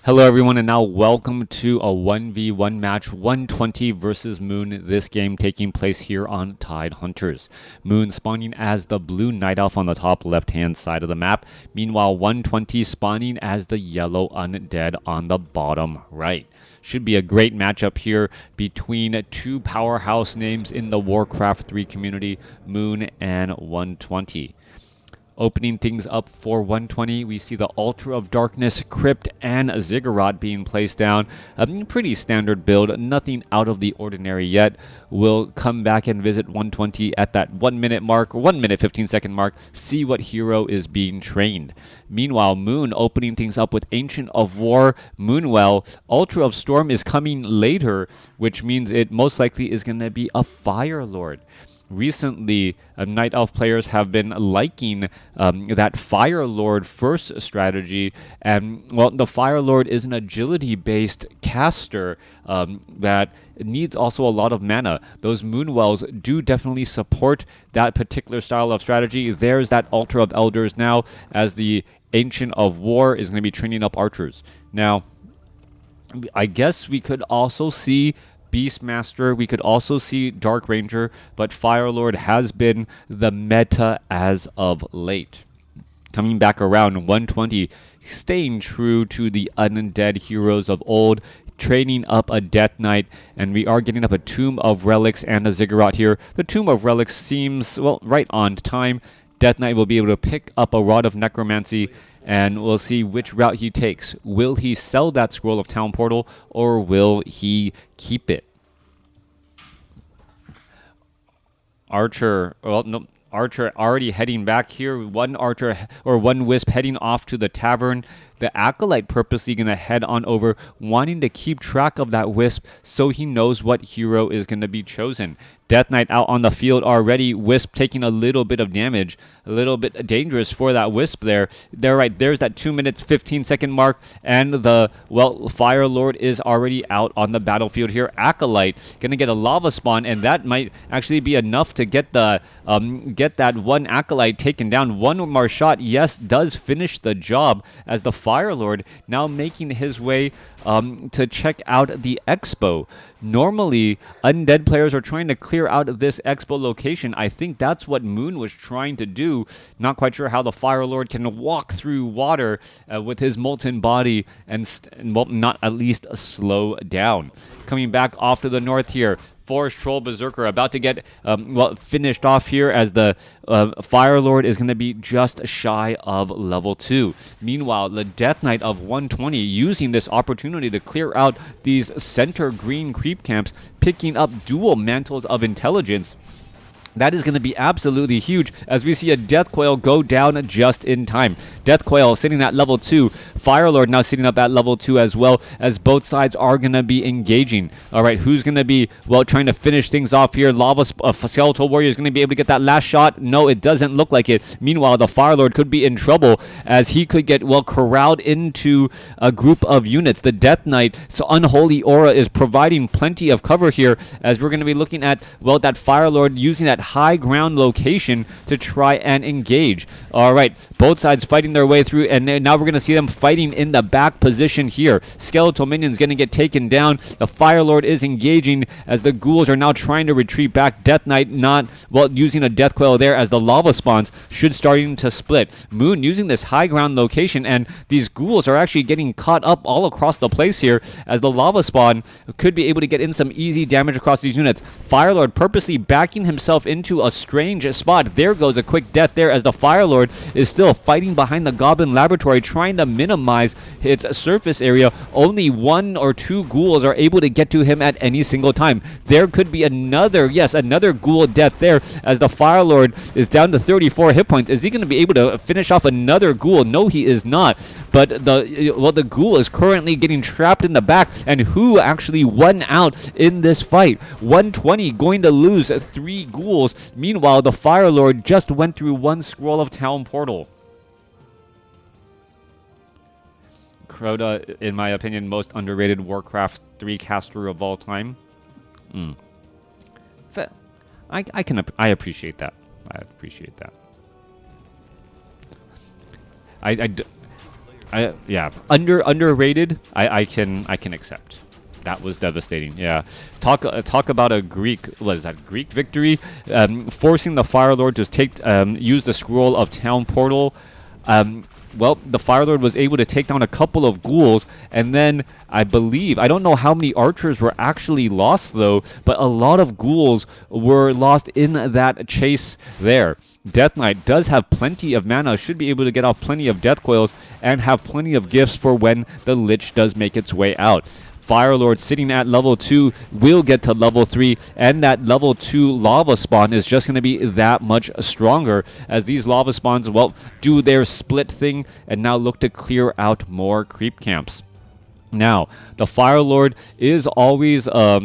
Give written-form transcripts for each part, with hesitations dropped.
Hello everyone, and now welcome to a 1v1 match, 120 versus Moon, this game taking place here on Tide Hunters. Moon spawning as the blue Night Elf on the top left-hand side of the map, meanwhile 120 spawning as the yellow Undead on the bottom right. Should be a great matchup here between two powerhouse names in the WarCraft 3 community, Moon and 120. Opening things up for 120, we see the Altar of Darkness, Crypt, and Ziggurat being placed down. A pretty standard build, nothing out of the ordinary yet. We'll come back and visit 120 at that 1 minute mark, 1 minute 15 second mark, see what hero is being trained. Meanwhile, Moon opening things up with Ancient of War, Moonwell. Altar of Storm is coming later, which means it most likely is going to be a Fire Lord. Recently, Night Elf players have been liking that Fire Lord first strategy, and well, the Fire Lord is an agility-based caster that needs also a lot of mana. Those Moonwells do definitely support that particular style of strategy. There's that Altar of Elders now, as the Ancient of War is going to be training up archers. Now, I guess we could also see Beastmaster, we could also see Dark Ranger, but Fire Lord has been the meta as of late. Coming back around, 120, staying true to the undead heroes of old, training up a Death Knight, and we are getting up a Tomb of Relics and a Ziggurat here. The Tomb of Relics seems, well, right on time. Death Knight will be able to pick up a Rod of Necromancy, and we'll see which route he takes. Will he sell that Scroll of Town Portal, or will he keep it? Archer, well, no, Archer already heading back here. One Archer, or one Wisp heading off to the tavern. The Acolyte purposely going to head on over, wanting to keep track of that Wisp so he knows what hero is going to be chosen. Death Knight out on the field already. Wisp taking a little bit of damage. A little bit dangerous for that Wisp there. There's that 2 minutes, 15 second mark. And the, well, Fire Lord is already out on the battlefield here. Acolyte going to get a lava spawn, and that might actually be enough to get the get that one Acolyte taken down. One more shot, yes, does finish the job, as the Fire Lord now making his way to check out the expo. Normally, undead players are trying to clear out this expo location. I think that's what Moon was trying to do. Not quite sure how the Fire Lord can walk through water with his molten body and well, not at least slow down. Coming back off to the north here, Forest Troll Berserker about to get well, finished off here, as the Fire Lord is going to be just shy of level 2. Meanwhile, the Death Knight of 120 using this opportunity to clear out these center green creep camps, picking up dual Mantles of Intelligence. That is going to be absolutely huge, as we see a Death Coil go down just in time. Death Coil sitting at level 2. Fire Lord now sitting up at level 2 as well, as both sides are going to be engaging. All right, who's going to be, well, trying to finish things off here? Skeletal Warrior is going to be able to get that last shot. No, it doesn't look like it. Meanwhile, the Fire Lord could be in trouble, as he could get, well, corralled into a group of units. The Death Knight's Unholy Aura is providing plenty of cover here, as we're going to be looking at, well, that Fire Lord using that high ground location to try and engage. All right, both sides fighting their way through, and now we're going to see them fighting in the back position here. Skeletal Minion's going to get taken down. The Fire Lord is engaging, as the ghouls are now trying to retreat back. Death Knight not, well, using a Death Coil there, as the lava spawns should starting to split. Moon using this high ground location, and these ghouls are actually getting caught up all across the place here, as the lava spawn could be able to get in some easy damage across these units. Fire Lord purposely backing himself into a strange spot. There goes a quick death there, as the Fire Lord is still fighting behind the Goblin Laboratory, trying to minimize its surface area. Only 1 or 2 ghouls are able to get to him at any single time. There could be another, yes, another ghoul death there, as the Fire Lord is down to 34 hit points. Is he going to be able to finish off another ghoul? No, he is not. But the ghoul is currently getting trapped in the back, and who actually won out in this fight? 120 going to lose 3 ghouls. Meanwhile, the Fire Lord just went through 1 Scroll of Town Portal. Crota, in my opinion, most underrated WarCraft 3 caster of all time. I appreciate that. I appreciate that. Yeah, underrated. I can accept. That was devastating. Yeah, talk about a Greek. What is that? Greek victory, forcing the Fire Lord to use the scroll of Town Portal. Well, the Fire Lord was able to take down a couple of ghouls, and then I don't know how many archers were actually lost though, but a lot of ghouls were lost in that chase there. Death Knight does have plenty of mana, should be able to get off plenty of death coils, and have plenty of gifts for when the Lich does make its way out. Fire Lord sitting at level 2 will get to level 3, and that level 2 lava spawn is just going to be that much stronger as these lava spawns, well, do their split thing and now look to clear out more creep camps. Now, the Fire Lord is always a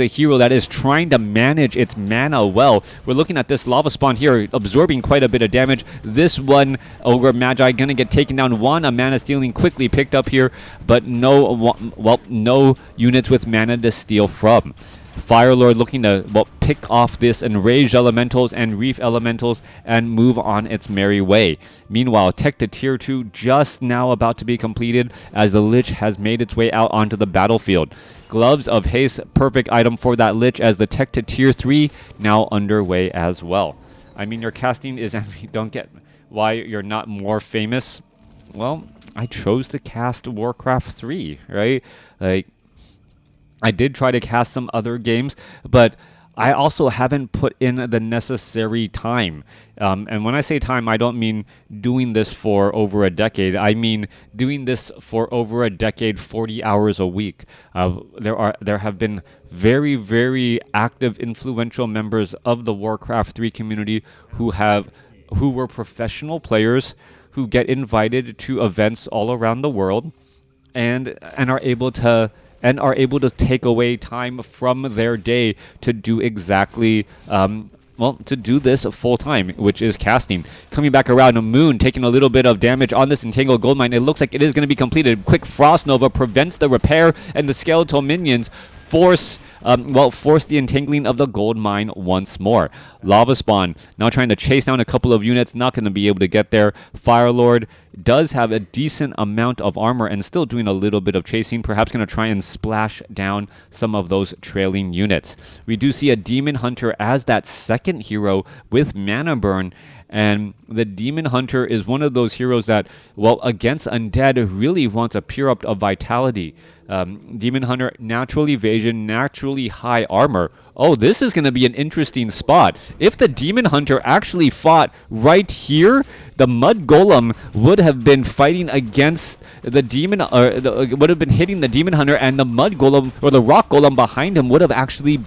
hero that is trying to manage its mana well. We're looking at this lava spawn here, absorbing quite a bit of damage. This one over Magi gonna get taken down. A mana stealing quickly picked up here, but no units with mana to steal from. Fire Lord looking to pick off this Enraged Elementals and Reef Elementals and move on its merry way. Meanwhile, Tech to Tier 2 just now about to be completed as the Lich has made its way out onto the battlefield. Gloves of Haste, perfect item for that Lich as the Tech to Tier 3 now underway as well. I mean, your casting is... don't get why you're not more famous. Well, I chose to cast WarCraft 3, right? Like... I did try to cast some other games, but I also haven't put in the necessary time. And when I say time, I don't mean doing this for over a decade. I mean doing this for over a decade, 40 hours a week. There have been very, very active, influential members of the Warcraft 3 community who were professional players who get invited to events all around the world and are able to take away time from their day to do exactly, to do this full time, which is casting. Coming back around, a Moon taking a little bit of damage on this Entangled Goldmine. It looks like it is going to be completed. Quick Frost Nova prevents the repair, and the Skeletal Minions force the entangling of the gold mine once more. Lava Spawn now trying to chase down a couple of units, not going to be able to get there. Fire Lord does have a decent amount of armor and still doing a little bit of chasing, perhaps going to try and splash down some of those trailing units. We do see a Demon Hunter as that second hero with mana burn. And the Demon Hunter is one of those heroes that, against Undead, really wants a pure up of vitality. Demon Hunter, natural evasion, naturally high armor. Oh, this is going to be an interesting spot. If the Demon Hunter actually fought right here, the Mud Golem would have been fighting against the Demon, would have been hitting the Demon Hunter, and the Mud Golem, or the Rock Golem behind him, would have actually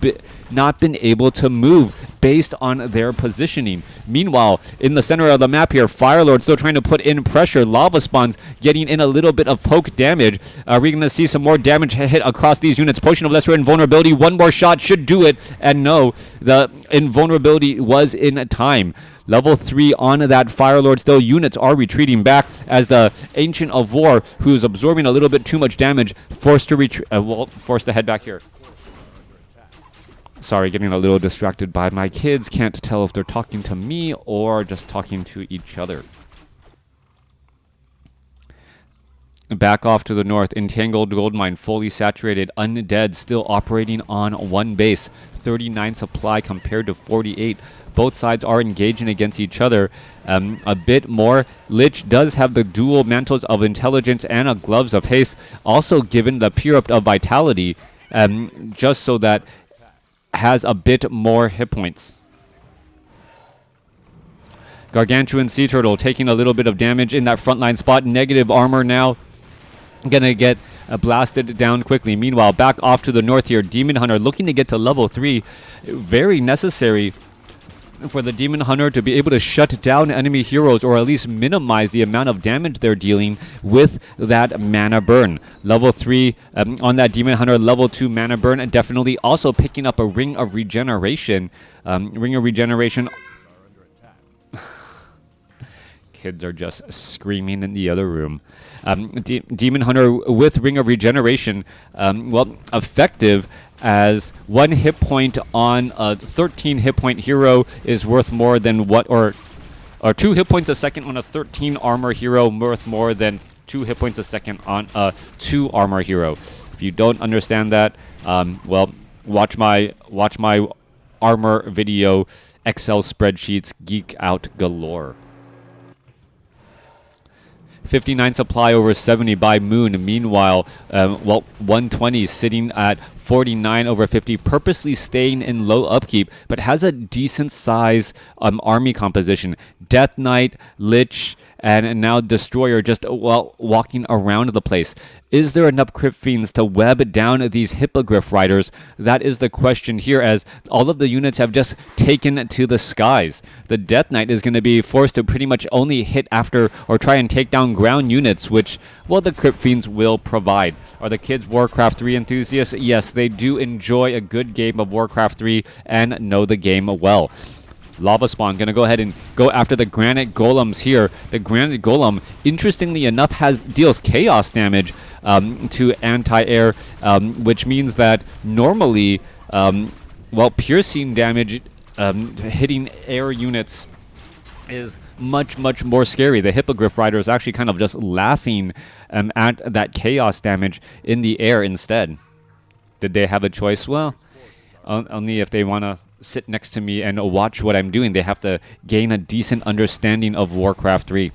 not been able to move based on their positioning. Meanwhile, in the center of the map here, Firelord still trying to put in pressure. Lava Spawns getting in a little bit of poke damage. Are we going to see some more damage hit across these units? Potion of Lesser Invulnerability, one more shot should do it. And no, the invulnerability was in time. Level 3 on that Firelord still. Units are retreating back as the Ancient of War, who's absorbing a little bit too much damage, forced to head back here. Sorry, getting a little distracted by my kids. Can't tell if they're talking to me or just talking to each other. Back off to the north, Entangled Goldmine fully saturated. Undead still operating on one base. 39 supply compared to 48. Both sides are engaging against each other a bit more. Lich does have the dual mantles of intelligence and a gloves of haste, also given the pure up of vitality, just so that has a bit more hit points. Gargantuan Sea Turtle taking a little bit of damage in that frontline spot. Negative armor now. Gonna get blasted down quickly. Meanwhile, back off to the north here, Demon Hunter looking to get to level 3. Very necessary for the Demon Hunter to be able to shut down enemy heroes, or at least minimize the amount of damage they're dealing with that mana burn. Level 3 on that Demon Hunter, level 2 mana burn, and definitely also picking up a Ring of Regeneration. Ring of Regeneration. Kids are just screaming in the other room. Demon Hunter with Ring of Regeneration, effective, as 1 hit point on a 13 hit point hero is worth more than or 2 hit points a second on a 13 armor hero worth more than 2 hit points a second on a 2 armor hero. If you don't understand that, well, watch my armor video. Excel spreadsheets geek out galore. 59 supply over 70 by Moon. Meanwhile, well, 120 sitting at 49 over 50, purposely staying in low upkeep, but has a decent size army composition. Death Knight, Lich, and now Destroyer just, well, walking around the place. Is there enough Crypt Fiends to web down these Hippogriff Riders? That is the question here, as all of the units have just taken to the skies. The Death Knight is going to be forced to pretty much only hit after or try and take down ground units, which, well, the Crypt Fiends will provide. Are the kids WarCraft 3 enthusiasts? Yes, they do enjoy a good game of WarCraft 3 and know the game well. Lava Spawn going to go ahead and go after the Granite Golems here. The Granite Golem, interestingly enough, deals chaos damage to anti-air, which means that normally, well, piercing damage hitting air units is much more scary. The Hippogriff Rider is actually kind of just laughing at that chaos damage in the air instead. Did they have a choice? Well, only if they want to sit next to me and watch what I'm doing. They have to gain a decent understanding of WarCraft 3.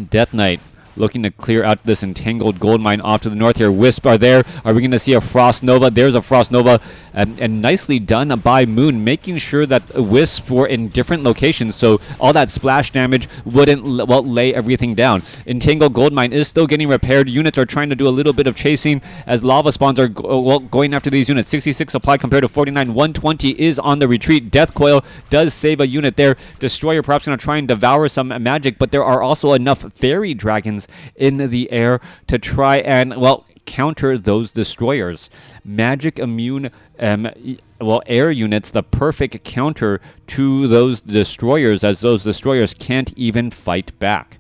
Death Knight looking to clear out this entangled gold mine off to the north here. Wisp are there. Are we going to see a Frost Nova? There's a Frost Nova, and nicely done by Moon, making sure that Wisps were in different locations, so all that splash damage wouldn't, well, lay everything down. Entangled gold mine is still getting repaired. Units are trying to do a little bit of chasing as lava spawns are well, going after these units. 66 supply compared to 49. 120 is on the retreat. Death Coil does save a unit there. Destroyer perhaps going to try and devour some magic, but there are also enough fairy dragons in the air to try and, well, counter those destroyers. Magic immune, well, air units, the perfect counter to those destroyers, as those destroyers can't even fight back.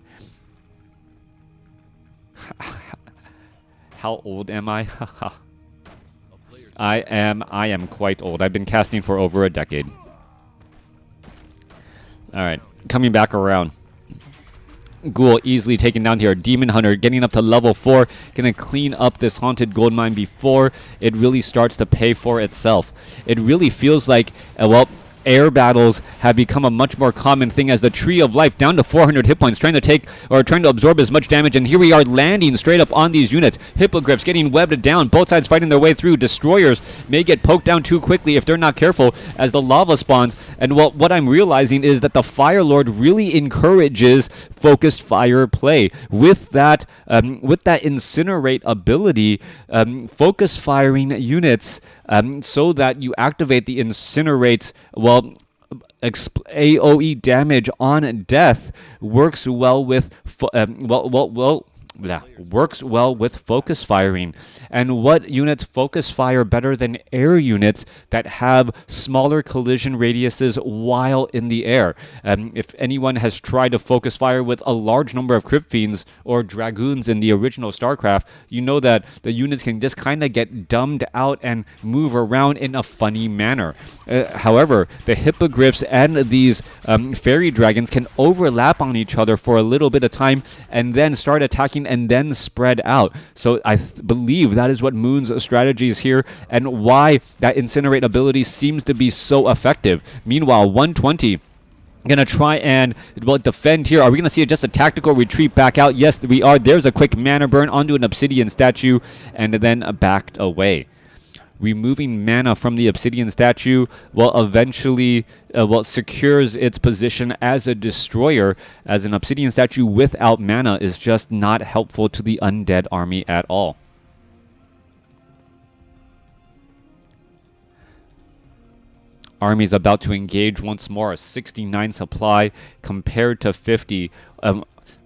How old am I? I am quite old. I've been casting for over a decade. All right, coming back around. Ghoul easily taken down here. Demon Hunter getting up to level 4. Gonna clean up this haunted gold mine before it really starts to pay for itself. It really feels like, well, air battles have become a much more common thing, as the Tree of Life down to 400 hit points, trying to absorb as much damage, and here we are landing straight up on these units. Hippogriffs getting webbed down, both sides fighting their way through. Destroyers may get poked down too quickly if they're not careful as the lava spawns, and well, what I'm realizing is that the Fire Lord really encourages focused fire play. With that incinerate ability, focus firing units so that you activate the incinerates, well, AoE damage on death works well with works well with focus firing. And what units focus fire better than air units that have smaller collision radiuses while in the air? If anyone has tried to focus fire with a large number of Crypt Fiends or Dragoons in the original StarCraft, you know that the units can just kind of get dumbed out and move around in a funny manner. However, the Hippogriffs and these fairy dragons can overlap on each other for a little bit of time and then start attacking and then spread out. So I believe that is what Moon's strategy is here, and why that incinerate ability seems to be so effective. Meanwhile, 120 gonna try and, well, defend here. Are we gonna see just a tactical retreat back out? Yes, we are. There's a quick mana burn onto an obsidian statue and then backed away. Removing mana from the obsidian statue, well, eventually, secures its position as a destroyer, as an obsidian statue without mana is just not helpful to the undead army at all. Army's about to engage once more. 69 supply compared to 50.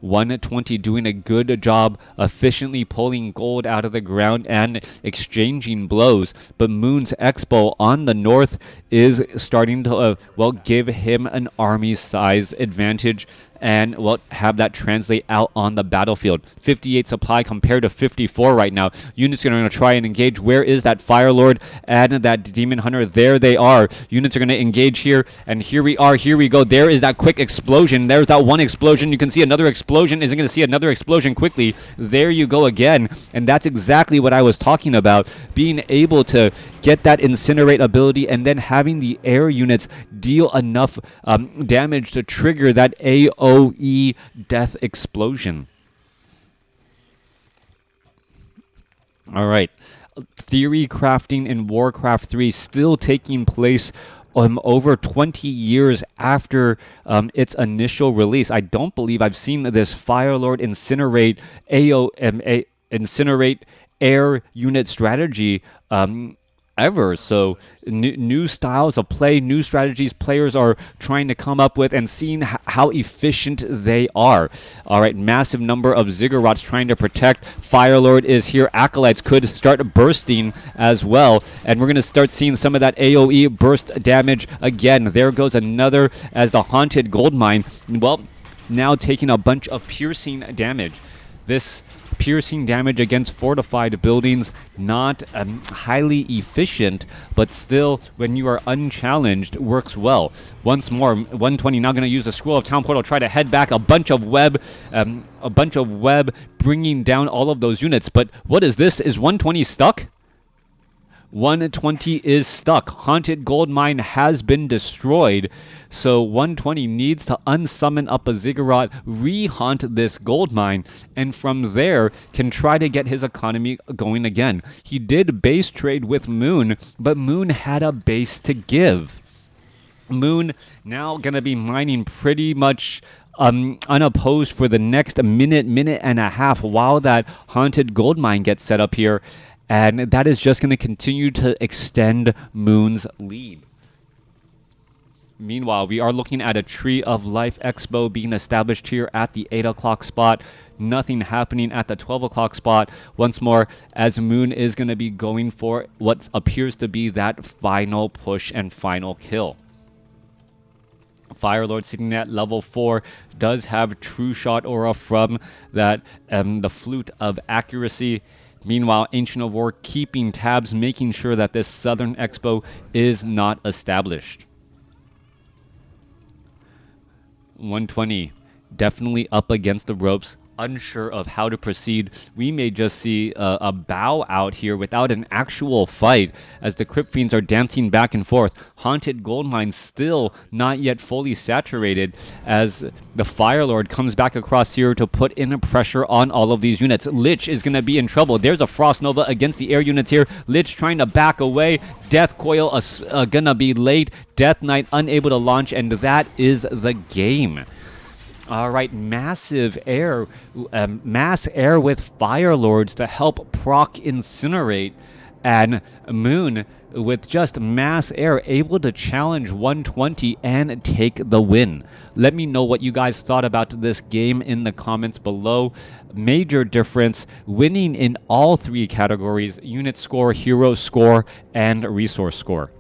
120 doing a good job efficiently pulling gold out of the ground and exchanging blows, but Moon's Expo on the north is starting to well, give him an army size advantage, and well, have that translate out on the battlefield. 58 supply compared to 54 right now. Units are going to try and engage. Where is that Fire Lord and that Demon Hunter? There they are. Units are going to engage here, and here we are. Here we go. There is that quick explosion. There's that one explosion. You can see another explosion. Isn't going to see another explosion quickly. There you go again, and that's exactly what I was talking about. Being able to get that incinerate ability and then having the air units deal enough damage to trigger that AoE death explosion. All right. Theory crafting in WarCraft 3 still taking place over 20 years after its initial release. I don't believe I've seen this Firelord incinerate incinerate air unit strategy ever. So new styles of play, new strategies players are trying to come up with and seeing how efficient they are. All right, massive number of Ziggurats trying to protect. Firelord is here. Acolytes could start bursting as well, and we're going to start seeing some of that AoE burst damage again. There goes another as the Haunted Goldmine, well, now taking a bunch of piercing damage. This piercing damage against fortified buildings, not highly efficient, but still, when you are unchallenged, works well. Once more, 120 now going to use the Scroll of Town Portal, try to head back. A bunch of web, bringing down all of those units. But what is this? Is 120 stuck? 120 is stuck. Haunted Goldmine has been destroyed. So 120 needs to unsummon up a Ziggurat, re-haunt this Goldmine, and from there can try to get his economy going again. He did base trade with Moon, but Moon had a base to give. Moon now going to be mining pretty much unopposed for the next minute and a half while that Haunted Goldmine gets set up here. And that is just going to continue to extend Moon's lead. Meanwhile, we are looking at a Tree of Life Expo being established here at the 8 o'clock spot. Nothing happening at the 12 o'clock spot. Once more, as Moon is going to be going for what appears to be that final push and final kill. Firelord sitting at level 4 does have True Shot aura from that the Flute of Accuracy. Meanwhile, Ancient of War keeping tabs, making sure that this Southern Expo is not established. 120, definitely up against the ropes, unsure of how to proceed. We may just see a bow out here without an actual fight as the Crypt Fiends are dancing back and forth. Haunted Goldmine still not yet fully saturated as the Firelord comes back across here to put in a pressure on all of these units. Lich is going to be in trouble. There's a Frost Nova against the air units here. Lich trying to back away. Death Coil going to be late. Death Knight unable to launch, and that is the game. All right, massive air, mass air with Firelords to help proc Incinerate, and Moon with just mass air able to challenge 120 and take the win. Let me know what you guys thought about this game in the comments below. Major difference, winning in all 3 categories: unit score, hero score, and resource score.